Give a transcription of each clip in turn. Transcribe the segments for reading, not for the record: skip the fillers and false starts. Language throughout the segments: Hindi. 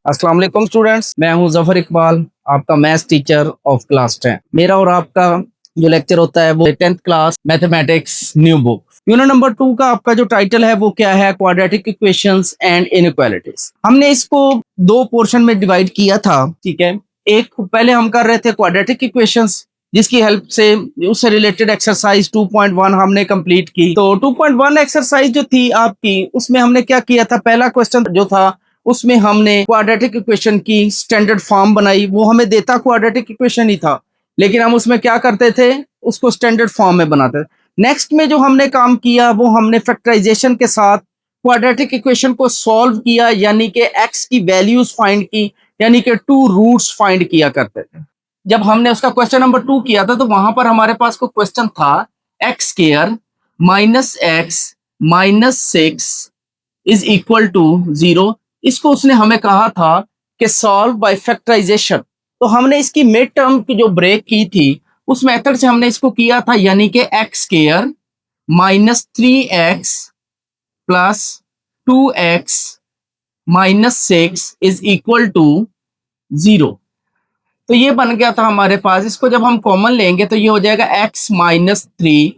अस्सलाम वालेकुम स्टूडेंट्स, मैं हूं जफर इकबाल, आपका मैथ्स टीचर ऑफ क्लास 10। मेरा और आपका जो लेक्चर होता है वो 10th class mathematics new book unit number 2 का आपका जो टाइटल है वो क्या है, क्वाड्रेटिक इक्वेशंस एंड इनइक्वालिटीज। हमने इसको दो पोर्शन में डिवाइड किया था, ठीक है। एक पहले हम कर रहे थे क्वाड्रेटिक इक्वेशंस, जिसकी हेल्प से उससे रिलेटेड एक्सरसाइज 2.1 हमने कंप्लीट की। तो 2.1 एक्सरसाइज जो थी आपकी, उसमें हमने क्या किया था, पहला क्वेश्चन जो था उसमें हमने क्वाड्रेटिक इक्वेशन की स्टैंडर्ड फॉर्म बनाई। वो हमें देता क्वाड्रेटिक इक्वेशन ही था, लेकिन हम उसमें क्या करते थे, उसको स्टैंडर्ड फॉर्म में बनाते थे। नेक्स्ट में जो हमने काम किया वो हमने फैक्टराइजेशन के साथ क्वाड्रेटिक इक्वेशन को सॉल्व किया, यानी कि एक्स की वैल्यूज फाइंड की, यानी कि टू रूट्स फाइंड किया करते थे। जब हमने उसका क्वेश्चन नंबर 2 किया था तो वहां पर हमारे पास को क्वेश्चन था x square minus x minus 6 is equal to 0। इसको उसने हमें कहा था कि सॉल्व बाय फैक्टराइजेशन। तो हमने इसकी मिड टर्म की जो ब्रेक की थी उस मेथड से हमने इसको किया था, यानी कि x square minus 3x plus 2x minus 6 is equal to 0। तो ये बन गया था हमारे पास। इसको जब हम कॉमन लेंगे तो ये हो जाएगा x माइनस 3,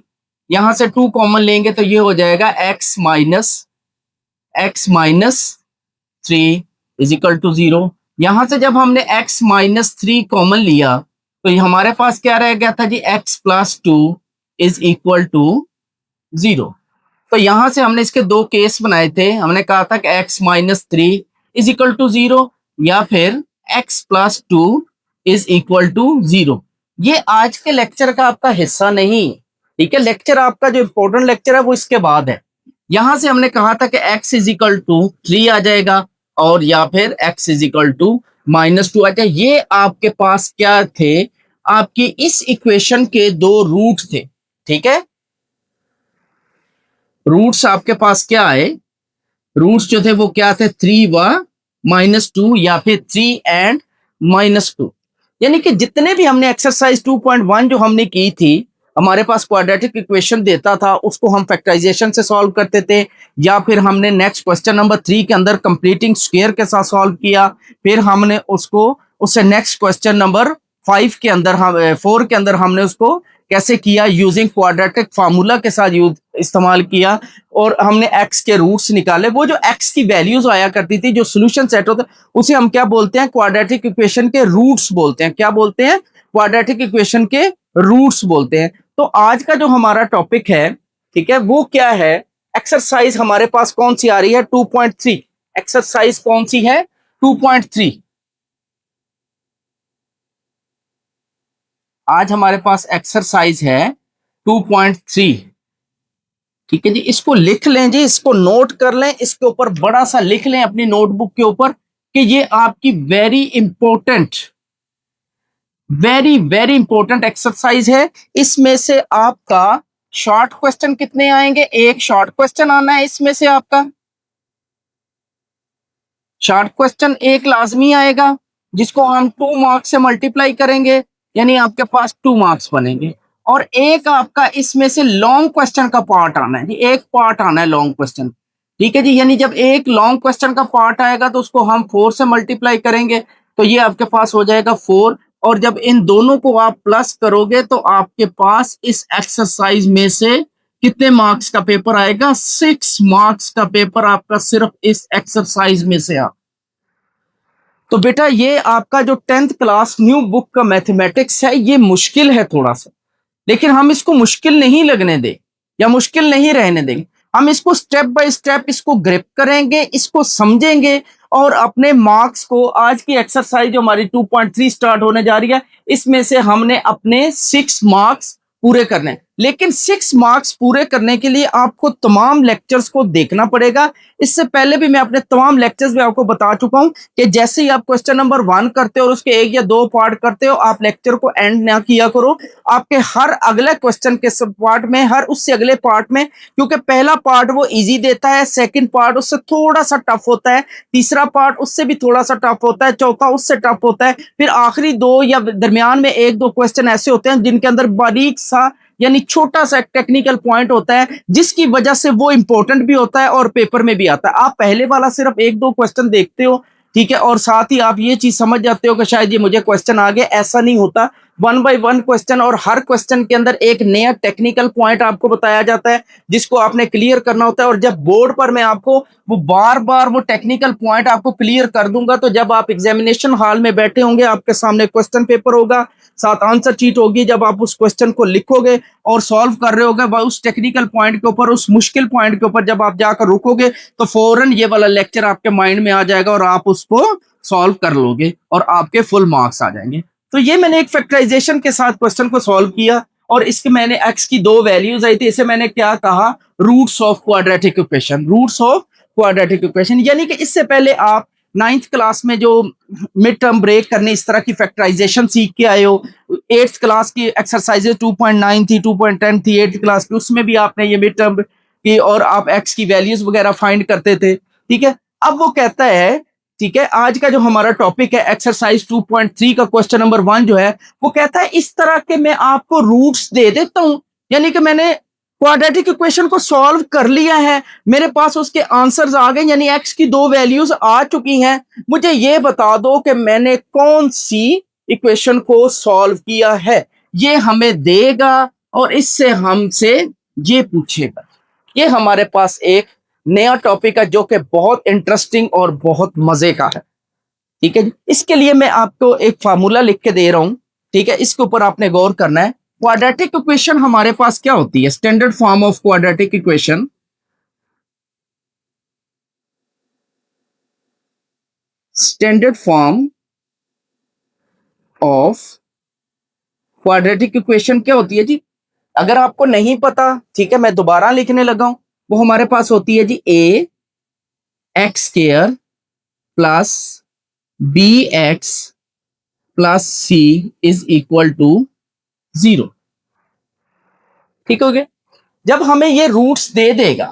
यहां से 2 कॉमन लेंगे तो ये हो जाएगा x minus 3 is equal to 0। यहां से जब हमने x माइनस 3 कॉमन लिया तो ये हमारे पास क्या रह गया था जी, x plus 2 is equal to 0। तो यहां से हमने इसके दो केस बनाए थे। हमने कहा था कि x minus 3 is equal to 0 या फिर x plus 2 is equal to 0। ये आज के लेक्चर का आपका हिस्सा नहीं, ठीक है। लेक्चर आपका जो इंपॉर्टेंट लेक्चर है वो इसके बाद है। यहां से हमने कहा था कि x इज इक्वल टू 3 आ जाएगा और या फिर x is equal to minus 2 आ जाए। ये आपके पास क्या थे, आपकी इस इक्वेशन के दो रूट थे, ठीक है। रूट्स आपके पास क्या आए, रूट्स जो थे वो क्या थे, 3 व माइनस 2 या फिर 3 एंड माइनस 2। यानी कि जितने भी हमने एक्सरसाइज 2.1 जो हमने की थी, हमारे पास क्वाड्रेटिक इक्वेशन देता था, उसको हम फैक्टराइजेशन से सॉल्व करते थे, या फिर हमने नेक्स्ट क्वेश्चन नंबर 3 के अंदर कंप्लीटिंग स्क्वायर के साथ सॉल्व किया। फिर हमने उसको उससे नेक्स्ट क्वेश्चन नंबर 5 के अंदर हम 4 के अंदर हमने उसको कैसे किया, यूजिंग क्वाड्रेटिक फार्मूला के साथ यूज इस्तेमाल किया और हमने एक्स के रूट्स निकाले। वो जो एक्स की वैल्यूज आया करती थी, जो सोल्यूशन सेट होता है, उसे हम क्या बोलते हैं, क्वाड्रेटिक इक्वेशन के रूट्स बोलते हैं। क्या बोलते हैं, क्वाड्रेटिक इक्वेशन के रूट्स बोलते हैं। तो आज का जो हमारा टॉपिक है, ठीक है, वो क्या है, एक्सरसाइज हमारे पास कौन सी आ रही है, 2.3। एक्सरसाइज कौन सी है, 2.3। आज हमारे पास एक्सरसाइज है 2.3, ठीक है जी। इसको लिख लें जी, इसको नोट कर लें, इसके ऊपर बड़ा सा लिख लें अपनी नोटबुक के ऊपर कि ये आपकी वेरी वेरी इंपॉर्टेंट एक्सरसाइज है। इसमें से आपका शॉर्ट क्वेश्चन कितने आएंगे, एक शॉर्ट क्वेश्चन आना है इसमें से। आपका शॉर्ट क्वेश्चन एक लाजमी आएगा, जिसको हम 2 मार्क्स से मल्टीप्लाई करेंगे, यानी आपके पास 2 मार्क्स बनेंगे। और एक आपका इसमें से लॉन्ग क्वेश्चन का पार्ट आना है, एक पार्ट आना है लॉन्ग क्वेश्चन, ठीक है जी। यानी जब एक लॉन्ग क्वेश्चन का पार्ट आएगा तो उसको हम 4 से मल्टीप्लाई करेंगे, तो ये आपके पास हो जाएगा 4। और जब इन दोनों को आप प्लस करोगे तो आपके पास इस एक्सरसाइज में से कितने मार्क्स का पेपर आएगा, 6 मार्क्स का पेपर आपका सिर्फ इस एक्सरसाइज में से आ। तो बेटा ये आपका जो 10th क्लास न्यू बुक का मैथमेटिक्स है, ये मुश्किल है थोड़ा सा, लेकिन हम इसको मुश्किल नहीं लगने दें या मुश्किल नहीं रहने देंगे। हम इसको स्टेप बाय स्टेप इसको ग्रिप करेंगे, इसको समझेंगे और अपने मार्क्स को, आज की एक्सरसाइज जो हमारी 2.3 स्टार्ट होने जा रही है, इसमें से हमने अपने 6 मार्क्स पूरे करने हैं। लेकिन 6 मार्क्स पूरे करने के लिए आपको तमाम लेक्चर्स को देखना पड़ेगा। इससे पहले भी मैं अपने तमाम लेक्चर्स में आपको बता चुका हूं कि जैसे ही आप क्वेश्चन नंबर 1 करते हो और उसके 1 या 2 पार्ट करते हो, आप लेक्चर को एंड ना किया करो। आपके हर अगले क्वेश्चन के सब पार्ट में, हर उससे अगले पार्ट में, क्योंकि पहला पार्ट वो इजी देता है, सेकंड पार्ट उससे थोड़ा सा टफ होता है, तीसरा पार्ट उससे भी थोड़ा सा टफ होता है, चौथा उससे टफ होता है, फिर आखिरी 2 या दरमियान में 1-2 क्वेश्चन ऐसे होते हैं जिनके अंदर बारीक सा यानी छोटा सा टेक्निकल पॉइंट होता है, जिसकी वजह से वो इंपॉर्टेंट भी होता है और पेपर में भी आता है। आप पहले वाला सिर्फ 1-2 क्वेश्चन देखते हो, ठीक है। और साथ ही आप ये चीज समझ जाते हो कि शायद ये मुझे क्वेश्चन आ गया, ऐसा नहीं होता। 1 बाय 1 क्वेश्चन, और हर क्वेश्चन के अंदर एक नया टेक्निकल पॉइंट आपको बताया जाता है जिसको आपने क्लियर करना होता है। और जब बोर्ड पर मैं आपको वो बार बार वो टेक्निकल पॉइंट आपको क्लियर कर दूंगा, तो जब आप एग्जामिनेशन हॉल में बैठे होंगे, आपके सामने क्वेश्चन पेपर होगा, साथ आंसर शीट होगी, जब आप उस क्वेश्चन को लिखोगे और सॉल्व कर रहे होगे उस टेक्निकल पॉइंट के ऊपर, उस मुश्किल पॉइंट के ऊपर जब आप जाकर रुकोगे, तो फौरन ये वाला लेक्चर आपके माइंड में आ जाएगा और आप उसको सॉल्व कर लोगे और आपके फुल मार्क्स आ जाएंगे। तो ये मैंने एक फैक्टराइजेशन के साथ क्वेश्चन को सॉल्व किया, और इसके मैंने एक्स की 2 वैल्यूज आई थी, इसे मैंने क्या कहा, roots of quadratic equation. Roots of quadratic equation यानी कि इससे पहले आप 9th क्लास में जो मिड टर्म ब्रेक करने इस तरह की फैक्टराइजेशन सीख के आए हो, 8th क्लास की एक्सरसाइजेज 2.9 थी, 2.10 थी 8th क्लास की, उसमें भी आपने ये मिड टर्म की और आप एक्स की वैल्यूज वगैरह फाइंड करते थे। ठीक है, अब वो कहता है, ठीक है, आज का जो हमारा टॉपिक है एक्सरसाइज 2.3 का क्वेश्चन नंबर 1 जो है, वो कहता है इस तरह के मैं आपको रूट्स दे देता हूं, यानी कि मैंने क्वाड्रेटिक इक्वेशन को सॉल्व कर लिया है, मेरे पास उसके आंसर्स आ गए, यानी एक्स की 2 वैल्यूज आ चुकी हैं, मुझे ये बता दो कि मैंने कौन सी इक्वेशन को सॉल्व किया है। ये हमें देगा और इससे हमसे ये पूछेगा। ये हमारे पास एक नया टॉपिक है जो कि बहुत इंटरेस्टिंग और बहुत मजे का है। ठीक है जी, इसके लिए मैं आपको एक फार्मूला लिख के दे रहा हूं। ठीक है, इसके ऊपर आपने गौर करना है। क्वाड्रेटिक इक्वेशन हमारे पास क्या होती है, standard form of quadratic equation, standard form of quadratic equation क्या होती है जी, अगर आपको नहीं पता, ठीक है, मैं दोबारा लिखने लगा हूं, वो हमारे पास होती है जी a x square plus b x plus c is equal to 0। ठीक हो गया। जब हमें ये रूट्स दे देगा,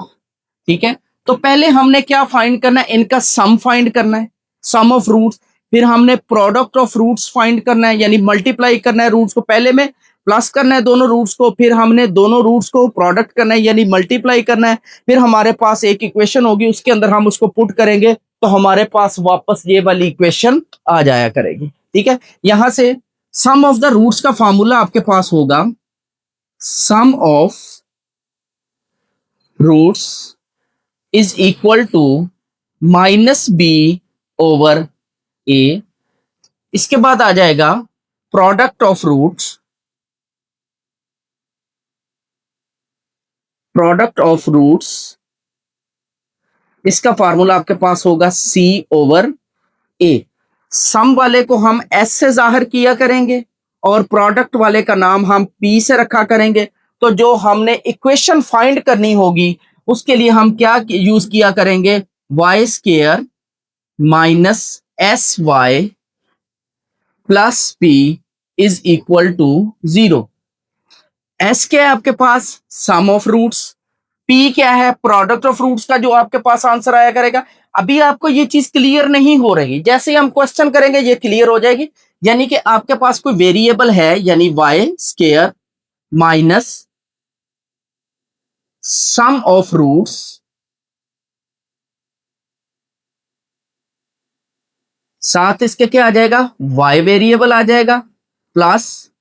ठीक है, तो पहले हमने क्या फाइंड करना है, इनका सम फाइंड करना है, सम ऑफ रूट्स। फिर हमने प्रोडक्ट ऑफ रूट्स फाइंड करना है, यानी मल्टीप्लाई करना है रूट्स को, पहले में प्लस करना है दोनों रूट्स को, फिर हमने दोनों रूट्स को प्रोडक्ट करना है यानी मल्टीप्लाई करना है। फिर हमारे पास एक इक्वेशन होगी, उसके अंदर हम उसको पुट करेंगे तो हमारे पास वापस ये वाली इक्वेशन आ जाया करेगी। ठीक है, यहां से सम ऑफ द रूट्स का फॉर्मूला आपके पास होगा, sum of roots is equal to minus b over a. इसके बाद आ जाएगा product of roots, product of roots, इसका फार्मूला आपके पास होगा सी ओवर ए। सम वाले को हम एस से जाहिर किया करेंगे और प्रोडक्ट वाले का नाम हम पी से रखा करेंगे। तो जो हमने इक्वेशन फाइंड करनी होगी उसके लिए हम क्या यूज किया करेंगे, y square minus S y plus P is equal to 0। S क्या है आपके पास, सम ऑफ रूट्स, पी क्या है, प्रोडक्ट ऑफ रूट्स का जो आपके पास आंसर आया करेगा। अभी आपको ये चीज क्लियर नहीं हो रही, जैसे ही हम क्वेश्चन करेंगे ये क्लियर हो जाएगी। यानी कि आपके पास कोई वेरिएबल है, यानी y square minus sum of roots साथ इसके क्या आ जाएगा, वाई वेरिएबल आ जाएगा plus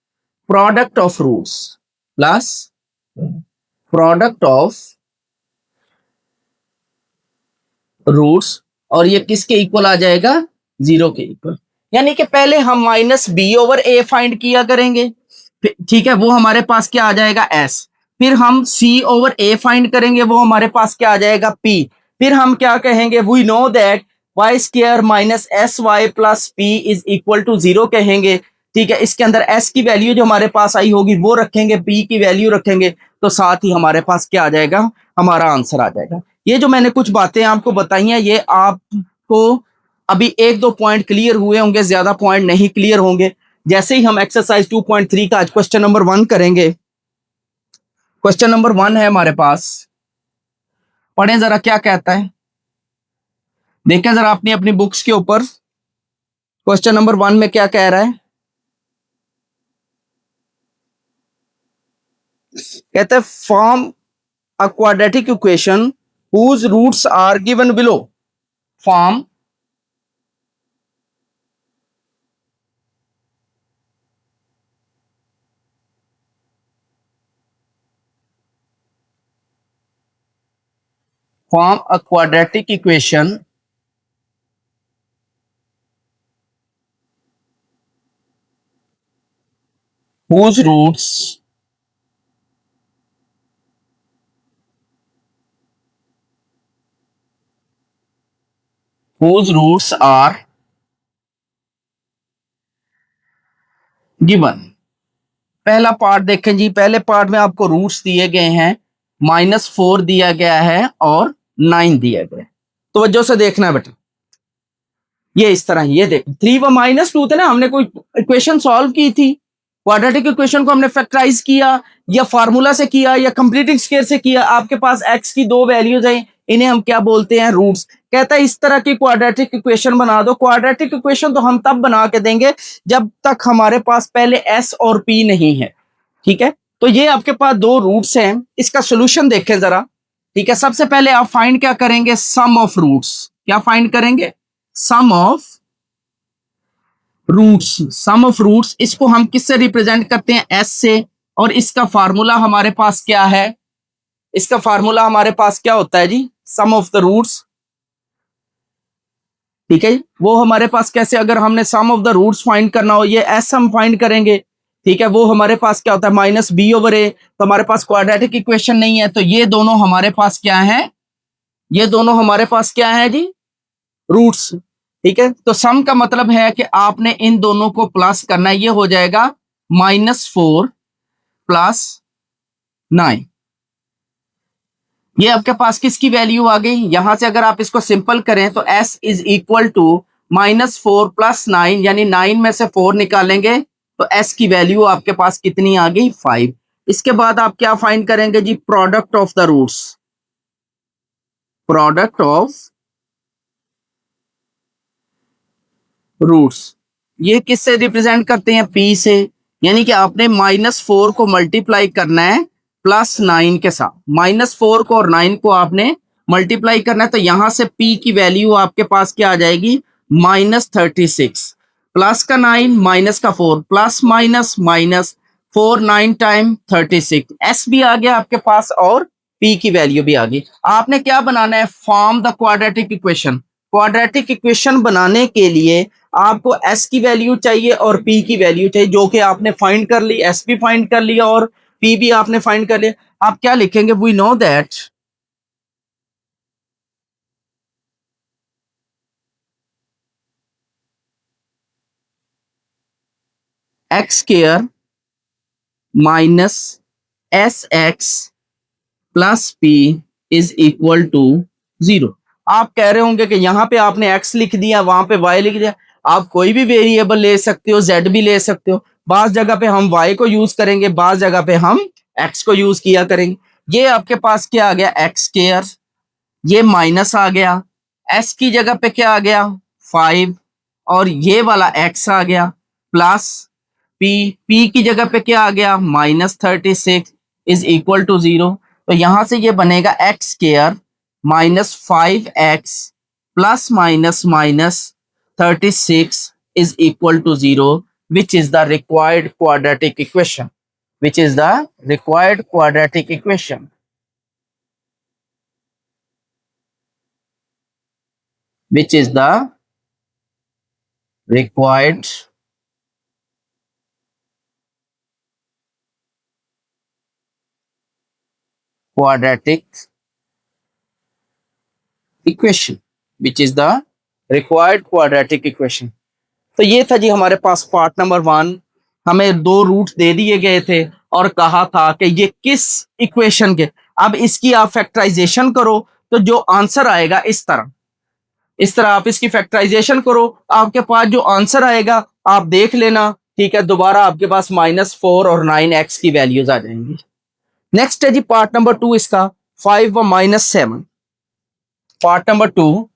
product of roots, plus product of roots, और ये किसके इक्वल आ जाएगा, 0 के इक्वल। यानी कि पहले हम माइनस बी ओवर ए फाइंड किया करेंगे, ठीक है, वो हमारे पास क्या आ जाएगा एस। फिर हम सी ओवर ए फाइंड करेंगे, वो हमारे पास क्या आ जाएगा पी। फिर हम क्या कहेंगे, we know that y square minus S y plus P is equal to 0 कहेंगे। ठीक है, इसके अंदर एस की वैल्यू जो हमारे पास आई होगी वो रखेंगे, पी की वैल्यू रखेंगे, तो साथ ही हमारे पास क्या आ जाएगा, हमारा आंसर आ जाएगा। ये जो मैंने कुछ बातें आपको बताई हैं, ये आपको अभी 1-2 पॉइंट क्लियर हुए होंगे, ज्यादा पॉइंट नहीं क्लियर होंगे। जैसे ही हम एक्सरसाइज 2.3 का आज क्वेश्चन नंबर 1 करेंगे, क्वेश्चन नंबर 1 है हमारे पास, पढ़ें जरा क्या कहता है, देखें जरा अपनी अपनी बुक्स के ऊपर क्वेश्चन नंबर 1 में क्या कह रहा है। कहते हैं form a quadratic equation whose roots are given below, form form a quadratic equation whose roots are given। पहला पार्ट देखें जी, पहले पार्ट में आपको रूट्स दिए गए हैं, -4 दिया गया है और 9 दिया गया है। तो वजह से देखना है बेटा, ये इस तरह, ये देखें 3 व -2 थे ना, हमने कोई इक्वेशन सॉल्व की थी, क्वाड्रेटिक इक्वेशन को हमने फैक्टराइज किया या फार्मूला से किया या कंप्लीटिंग स्केयर से किया। आपके पास एक्स की दो वैल्यूज हैं, इन्हें हम क्या बोलते हैं, रूट्स। कहता है इस तरह की क्वाड्रेटिक इक्वेशन बना दो। क्वाड्रेटिक इक्वेशन तो हम तब बना के देंगे जब तक हमारे पास पहले एस और पी नहीं है, ठीक है। तो ये आपके पास दो रूट्स हैं, इसका सोल्यूशन देखें जरा, ठीक है। सबसे पहले आप फाइंड क्या करेंगे, सम ऑफ रूट्स। क्या फाइंड करेंगे, sum of roots. Sum of roots, इसको हम किससे रिप्रेजेंट करते हैं, एस से। और इसका फार्मूला हमारे पास क्या है, इसका फार्मूला हमारे पास क्या होता है जी, सम ऑफ द रूट्स, ठीक है। वो हमारे पास कैसे, अगर हमने सम ऑफ द रूट्स फाइंड करना हो, ये एस हम फाइंड करेंगे, ठीक है। वो हमारे पास क्या होता है, -b/a। तो हमारे पास क्वाड्रेटिक इक्वेशन नहीं है, तो ये दोनों हमारे पास क्या है, ये दोनों हमारे पास क्या है जी, रूट्स, ठीक है। तो सम का मतलब है कि आपने इन दोनों को प्लस करना है, ये हो जाएगा -4 + 9। ये आपके पास किसकी वैल्यू आ गई, यहां से अगर आप इसको सिंपल करें तो s इज इक्वल टू -4 + 9, यानी 9 में से 4 निकालेंगे तो s की वैल्यू आपके पास कितनी आ गई, 5। इसके बाद आप क्या फाइंड करेंगे जी, product of the roots. Product of roots, ये किससे रिप्रेजेंट करते हैं, p से। यानी कि आपने -4 को मल्टीप्लाई करना है +9 के साथ। -4 को और 9 को आपने मल्टीप्लाई करना है, तो यहां से p की वैल्यू आपके पास क्या आ जाएगी, -36। प्लस का 9, माइनस का 4, plus minus minus 4, 9 time 36, s भी आ गया आपके पास और p की वैल्यू भी आ गई। आपने क्या बनाना है, form the quadratic equation. Quadratic equation बनाने के लिए आपको s की वैल्यू चाहिए और p की वैल्यू चाहिए, जो कि आपने फाइंड कर ली, s भी फाइंड कर लिया और p भी आपने फाइंड कर लिया। आप क्या लिखेंगे, we know that x square minus sx plus p is equal to 0। आप कह रहे होंगे कि यहां पे आपने x लिख दिया, वहां पे y लिख दिया। आप कोई भी वेरिएबल ले सकते हो, z भी ले सकते हो। बास जगह पे हम y को यूज करेंगे, बास जगह पे हम x को यूज किया करेंगे। ये आपके पास क्या आ गया, x स्क्वायर, ये माइनस आ गया, s की जगह पे क्या आ गया, 5, और ये वाला x आ गया प्लस p की जगह पे क्या आ गया, -36 इज इक्वल टू 0। तो यहां से ये बनेगा x square -5x plus minus minus 36 is equal to 0, which is the required quadratic equation, which is the required quadratic equation, which is the required quadratic equation, which is the required quadratic equation। तो ये था जी हमारे पास पार्ट नंबर 1। हमें दो रूट दे दिए गए थे और कहा था कि ये किस इक्वेशन के। अब इसकी आप फैक्टराइजेशन करो तो जो आंसर आएगा इस तरह, इस तरह आप इसकी फैक्टराइजेशन करो, आपके पास जो आंसर आएगा आप देख लेना, ठीक है। दोबारा आपके पास -4 और 9x की वैल्यूज आ जाएंगी। नेक्स्ट है जी पार्ट नंबर 2 इसका, 5 व -7। पार्ट नंबर 2,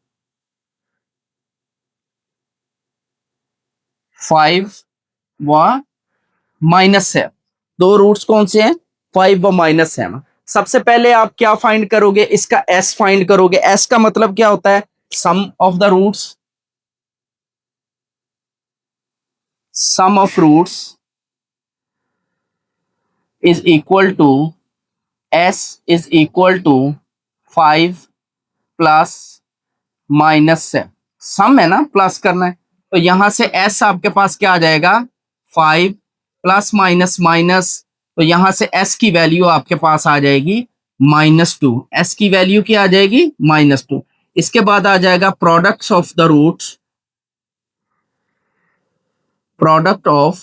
5 व -7। दो रूट्स कौन से हैं, 5 व -7। सबसे पहले आप क्या फाइंड करोगे, इसका s फाइंड करोगे। s का मतलब क्या होता है, sum of the roots. Sum of roots is equal to s is equal to 5 plus minus से सम है ना, प्लस करना है, तो यहां से s आपके पास क्या आ जाएगा 5 प्लस माइनस माइनस, तो यहां से s की वैल्यू आपके पास आ जाएगी -2, s की वैल्यू क्या आ जाएगी -2। इसके बाद आ जाएगा product of the roots, product of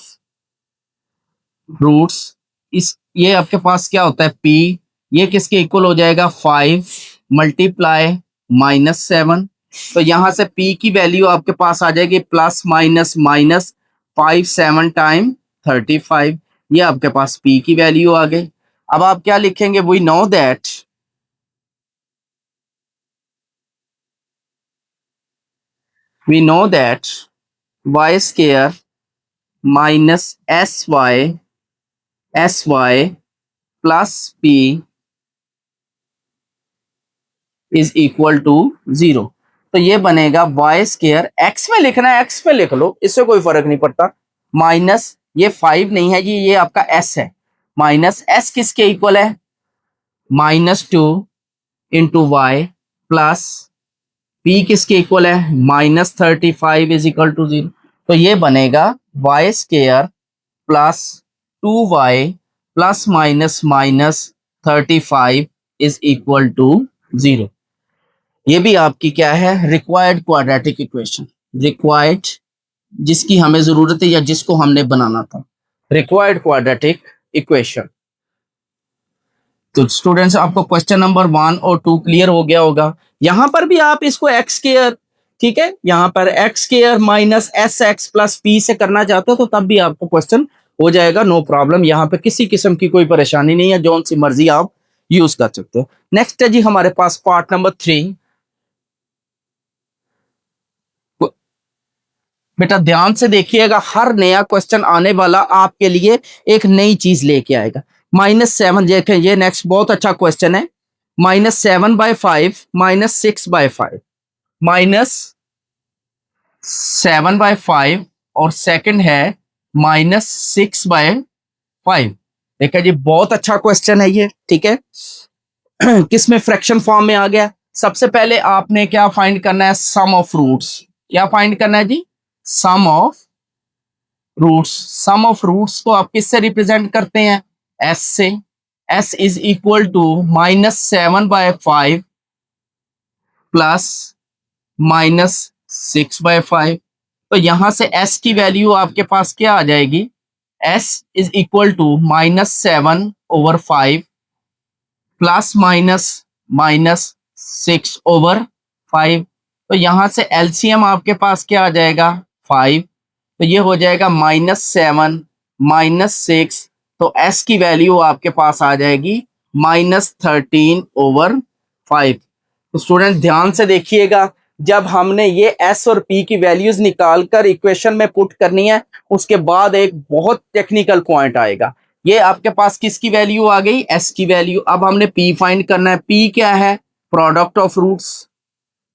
roots, इस ये आपके पास क्या होता है p, ये किसके इक्वल हो जाएगा 5 मल्टीप्लाई -7, तो यहां से p की वैल्यू आपके पास आ जाएगी प्लस माइनस माइनस 5 7 टाइम 35, ये आपके पास p की वैल्यू आ गई। अब आप क्या लिखेंगे, we know that y square minus sy plus p is equal to 0। तो ये बनेगा वाई स्केयर, एक्स में लिखना है एक्स में लिख लो, इससे कोई फर्क नहीं पड़ता, माइनस ये 5 नहीं है जी, ये आपका एस है, माइनस एस किसके इक्वल है -2 इंटू वाई प्लस पी किसके इक्वल है -35 इज इक्वल टू 0। तो ये बनेगा y square plus 2y plus minus minus 35 is equal to 0। ये भी आपकी क्या है रिक्वायर्ड क्वाड्रेटिक इक्वेशन, रिक्वायर्ड जिसकी हमें जरूरत है या जिसको हमने बनाना था, रिक्वायर्ड क्वाड्रेटिक इक्वेशन। तो स्टूडेंट्स आपको क्वेश्चन नंबर 1 और 2 क्लियर हो गया होगा। यहां पर भी आप इसको एक्स स्क्वायर, ठीक है, यहां पर x square minus s x plus P से करना चाहते हो तो तब भी आपको क्वेश्चन हो जाएगा, नो प्रॉब्लम, यहाँ पे किसी किस्म की कोई परेशानी नहीं है, जो सी मर्जी आप यूज कर सकते हो। नेक्स्ट है जी हमारे पास पार्ट नंबर 3। बेटा ध्यान से देखिएगा, हर नया क्वेश्चन आने वाला आपके लिए एक नई चीज लेके आएगा। -7 देखें, ये नेक्स्ट बहुत अच्छा क्वेश्चन है, -7/5 -6/5, -7/5 और सेकंड है -6/5। देखा जी बहुत अच्छा क्वेश्चन है ये, ठीक है। किसमें फ्रैक्शन फॉर्म में आ गया। सबसे पहले आपने क्या फाइंड करना है, सम ऑफ रूट्स, क्या फाइंड करना है जी, sum of roots. Sum of roots को आप किससे रिप्रेजेंट करते हैं, s से, s is equal to -7/5 plus -6/5। तो यहां से s की वैल्यू आपके पास क्या आ जाएगी, s is equal to -7/5 plus -6/5। तो यहां से एलसीएम आपके पास क्या आ जाएगा 5, तो ये हो जाएगा -7 -6, तो s की वैल्यू आपके पास आ जाएगी -13/5। तो स्टूडेंट ध्यान से देखिएगा, जब हमने ये s और p की वैल्यूज निकालकर इक्वेशन में पुट करनी है, उसके बाद एक बहुत टेक्निकल पॉइंट आएगा। ये आपके पास किसकी वैल्यू आ गई, s की वैल्यू। अब हमने p फाइंड करना है, p क्या है, प्रोडक्ट ऑफ रूट्स।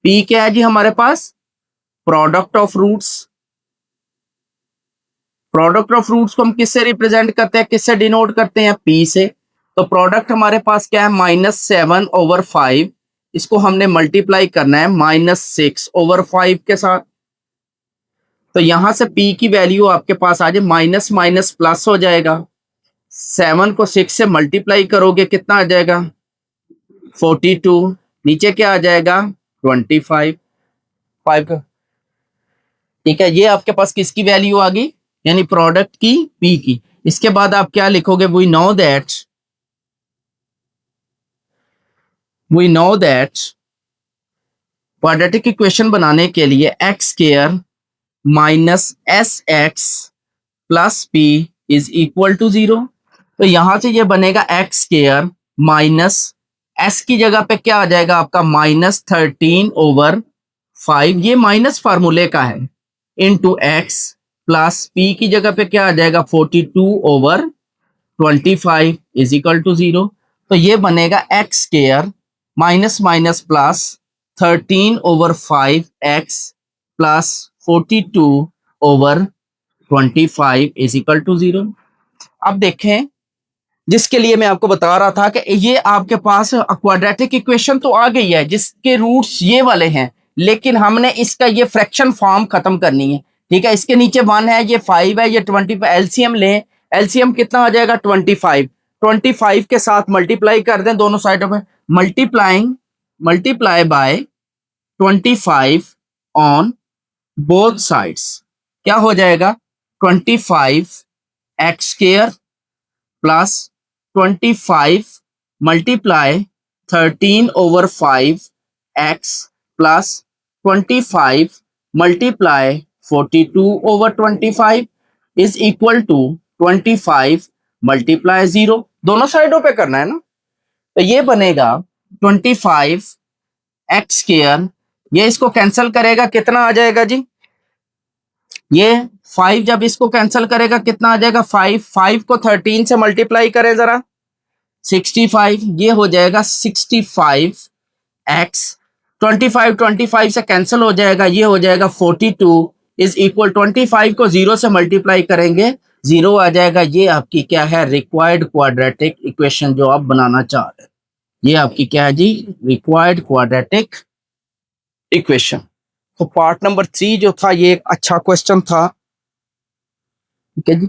p क्या है जी हमारे पास, product of roots. Product of roots को हम किससे रिप्रेजेंट करते हैं, किससे डिनोट करते हैं, p से। तो प्रोडक्ट हमारे पास क्या है -7/5, इसको हमने मल्टीप्लाई करना है -6/5 के साथ। तो यहां से p की वैल्यू आपके पास आ जाए, माइनस माइनस प्लस हो जाएगा, 7 को 6 से मल्टीप्लाई करोगे कितना आ जाएगा 42, नीचे क्या आ जाएगा 25 5 का, ठीक है। ये आपके पास किसकी वैल्यू आ गई, यानी प्रोडक्ट की p की। इसके बाद आप क्या लिखोगे, we know that quadratic equation बनाने के लिए x square minus s x plus P is equal to 0। तो यहां से ये बनेगा एक्स स्क्वायर माइनस एस की जगह पे क्या आ जाएगा आपका -13/5, ये माइनस फार्मूले का है, इंटू एक्स प्लस पी की जगह पे क्या आ जाएगा 42/25 इज इक्वल टू 0। तो ये बनेगा x square minus minus plus 13/5 x plus 42/25 is equal to 0। अब देखें जिसके लिए मैं आपको बता रहा था कि ये आपके पास क्वाड्रेटिक इक्वेशन तो आ गई है जिसके रूट्स ये वाले हैं, लेकिन हमने इसका ये फ्रैक्शन फॉर्म खत्म करनी है। ठीक है, इसके नीचे 1 है, ये 5 है, ये 20, एलसीएम लें। एलसीएम कितना आ जाएगा 25। 25 के साथ मल्टीप्लाई कर दें दोनों साइडों पे, multiply by 25 on both sides. क्या हो जाएगा 25 x square plus 25 multiply 13/5 x plus 25 multiply 42/25 is equal to 25 multiply 0। दोनों साइडों पे करना है ना, तो ये बनेगा 25 एक्स स्क्वायर, ये इसको कैंसिल करेगा कितना आ जाएगा जी, ये 5 जब इसको कैंसिल करेगा कितना आ जाएगा 5 को 13 से मल्टीप्लाई करें जरा 65, ये हो जाएगा 65 एक्स, 25 से कैंसिल हो जाएगा, ये हो जाएगा 42 इज इक्वल 25 को 0 से मल्टीप्लाई करेंगे 0 आ जाएगा। ये आपकी क्या है रिक्वायर्ड क्वाड्रेटिक इक्वेशन जो आप बनाना चाह रहे हैं, ये आपकी क्या है जी रिक्वायर्ड क्वाड्रेटिक इक्वेशन। तो पार्ट नंबर 3 जो था ये एक अच्छा क्वेश्चन था। ठीक है जी।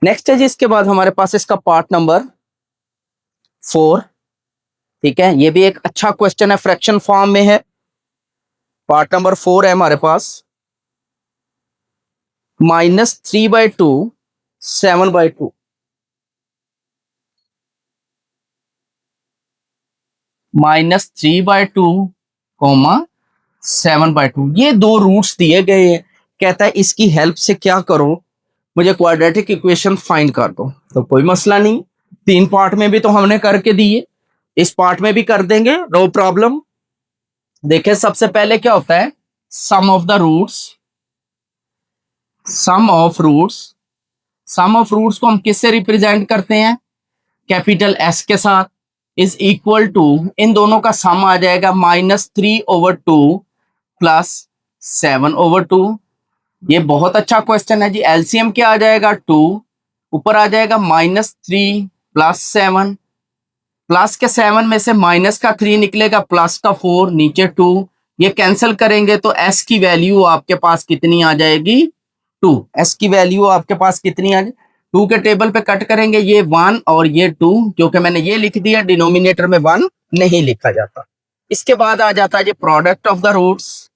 नेक्स्ट है जी, इसके बाद हमारे पास इसका पार्ट नंबर 4। ठीक है, ये भी एक अच्छा क्वेश्चन है, फ्रैक्शन फॉर्म में है। पार्ट नंबर 4 है हमारे पास -3/2 7/2, -3/2 7/2, ये दो रूट्स दिए गए हैं। कहता है इसकी हेल्प से क्या करो, मुझे क्वाड्रेटिक इक्वेशन फाइंड कर दो। तो कोई मसला नहीं, 3 पार्ट में भी तो हमने करके दिए, इस पार्ट में भी कर देंगे, नो प्रॉब्लम। देखिए सबसे पहले क्या होता है sum of the roots, sum of roots को हम किससे रिप्रेजेंट करते हैं कैपिटल एस के साथ, इज इक्वल टू इन दोनों का सम आ जाएगा -3/2 प्लस 7/2। ये बहुत अच्छा क्वेश्चन है जी। एलसीएम क्या आ जाएगा 2, ऊपर आ जाएगा -3 प्लस 7, प्लस के 7 में से माइनस का 3 निकलेगा, प्लस का 4, नीचे 2, ये कैंसिल करेंगे तो एस की वैल्यू आपके पास कितनी आ जाएगी 2। एस की वैल्यू आपके पास कितनी आ जाएगी 2 के टेबल पे कट करेंगे, ये 1 और ये 2, क्योंकि मैंने ये लिख दिया डिनोमिनेटर में 1 नहीं लिखा जाता। इसके बाद आ जाता है ये product of the roots,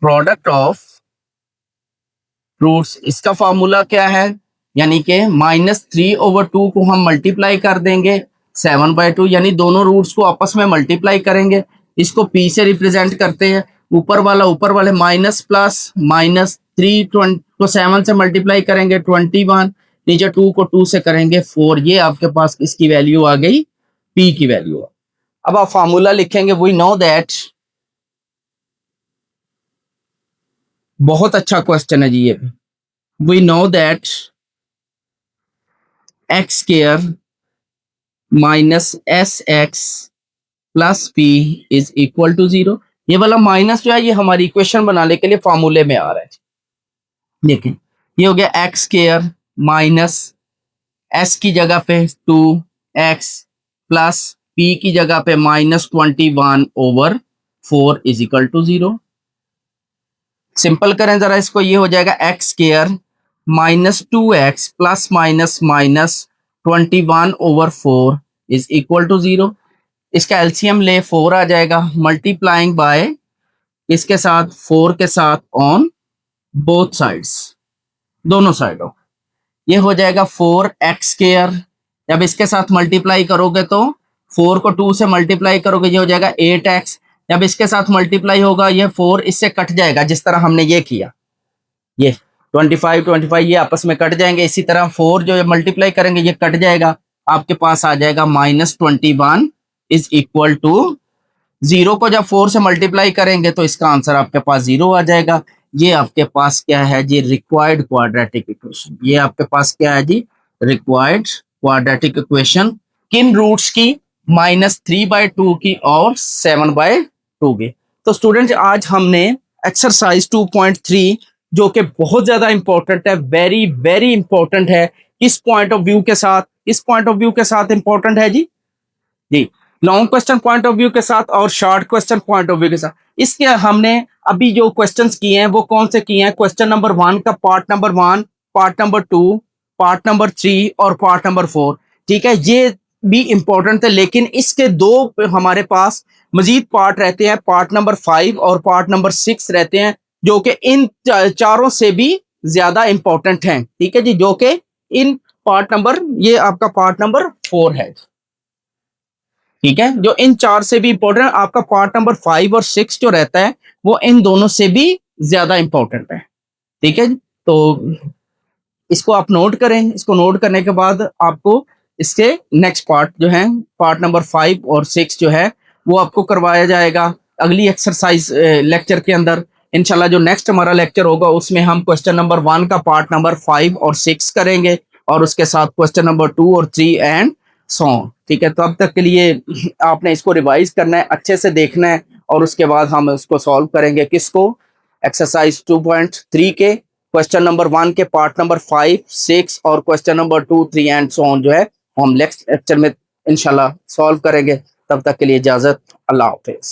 product of roots, इसका फॉर्मूला क्या है, यानी कि -3/2 को हम मल्टीप्लाई कर देंगे 7/2, यानी दोनों रूट्स को आपस में मल्टीप्लाई करेंगे। इसको p से रिप्रेजेंट करते हैं, ऊपर वाले माइनस प्लस -3 को 7 से मल्टीप्लाई करेंगे 21, नीचे 2 को 2 से करेंगे 4, ये आपके पास इसकी वैल्यू आ गई p की वैल्यू। अब आप फार्मूला लिखेंगे, वी नो दैट, बहुत अच्छा क्वेश्चन है जी ये, we know that x square -sx plus p is equal to 0। ये वाला माइनस जो है ये हमारी इक्वेशन बनाने के लिए फॉर्मूले में आ रहा है। देखिए ये हो गया एक्स स्क्वायर माइनस s की जगह पे 2x प्लस p की जगह पे -21/4 इज इक्वल टू 0। सिंपल करें जरा इसको, ये हो जाएगा x square -2x plus -21/4 is equal to 0। इसका एलसीएम ले 4 आ जाएगा, मल्टीप्लाइंग बाय इसके साथ 4 के साथ ऑन बोथ साइड्स, दोनों साइडों, ये हो जाएगा 4x स्क्वायर। जब इसके साथ मल्टीप्लाई करोगे तो 4 को 2 से मल्टीप्लाई करोगे, ये हो जाएगा 8x। जब इसके साथ मल्टीप्लाई होगा ये 4 इससे कट जाएगा, जिस तरह हमने ये किया, ये 25 ये आपस में कट जाएंगे, इसी तरह 4 जो मल्टीप्लाई करेंगे ये कट जाएगा, आपके पास आ जाएगा -21 इज इक्वल टू 0 को जब 4 से मल्टीप्लाई करेंगे तो इसका आंसर आपके पास 0 आ जाएगा। ये आपके पास क्या है जी रिक्वायर्ड क्वाड्रेटिक इक्वेशन, ये आपके पास क्या है जी रिक्वायर्ड क्वाड्रेटिक इक्वेशन किन रूट्स की, -3/2 की और 7/2 की। तो स्टूडेंट्स आज हमने एक्सरसाइज 2.3 जो कि बहुत ज्यादा इंपॉर्टेंट है, वेरी वेरी इंपॉर्टेंट है, इस पॉइंट ऑफ व्यू के साथ, इस पॉइंट ऑफ व्यू के साथ इंपॉर्टेंट है जी, जी long question point of view के साथ और short question point of view के साथ। इसके हमने अभी जो क्वेश्चंस किए हैं वो कौन से किए हैं, क्वेश्चन नंबर 1 का part number 1, part number 2, part number 3 और पार्ट नंबर 4। ठीक है, ये भी इंपॉर्टेंट थे, लेकिन इसके दो हमारे पास मजीद पार्ट रहते हैं, पार्ट नंबर 5 और पार्ट नंबर 6 रहते हैं, जो कि इन चारों से भी ज्यादा इंपॉर्टेंट हैं। ठीक है जी, जो कि इन पार्ट नंबर, ये आपका पार्ट नंबर 4 है। ठीक है, जो इन चार से भी इंपॉर्टेंट, आपका पार्ट नंबर 5 और 6 जो रहता है वो इन दोनों से भी ज्यादा इंपॉर्टेंट है। ठीक है जी, तो इसको आप नोट करें, इसको नोट करने के बाद आपको इसके नेक्स्ट पार्ट जो है, पार्ट नंबर 5 और 6 जो है वो आपको करवाया जाएगा अगली एक्सरसाइज लेक्चर के अंदर। इंशाल्लाह जो नेक्स्ट हमारा लेक्चर होगा उसमें हम क्वेश्चन नंबर 1 का पार्ट नंबर 5 और 6 करेंगे और उसके साथ क्वेश्चन नंबर 2 और 3 एंड सो ऑन। ठीक है, तो अब तक के लिए आपने इसको रिवाइज करना है, अच्छे से देखना है और उसके बाद हम इसको सॉल्व करेंगे। किसको, एक्सरसाइज 2.3 के क्वेश्चन नंबर 1 के पार्ट नंबर 5, 6 और question number 2, 3 and so on जो है हम नेक्स्ट लेक्चर में इंशाल्लाह सॉल्व करेंगे। तब तक के लिए इजाजत, अल्लाह हाफिज।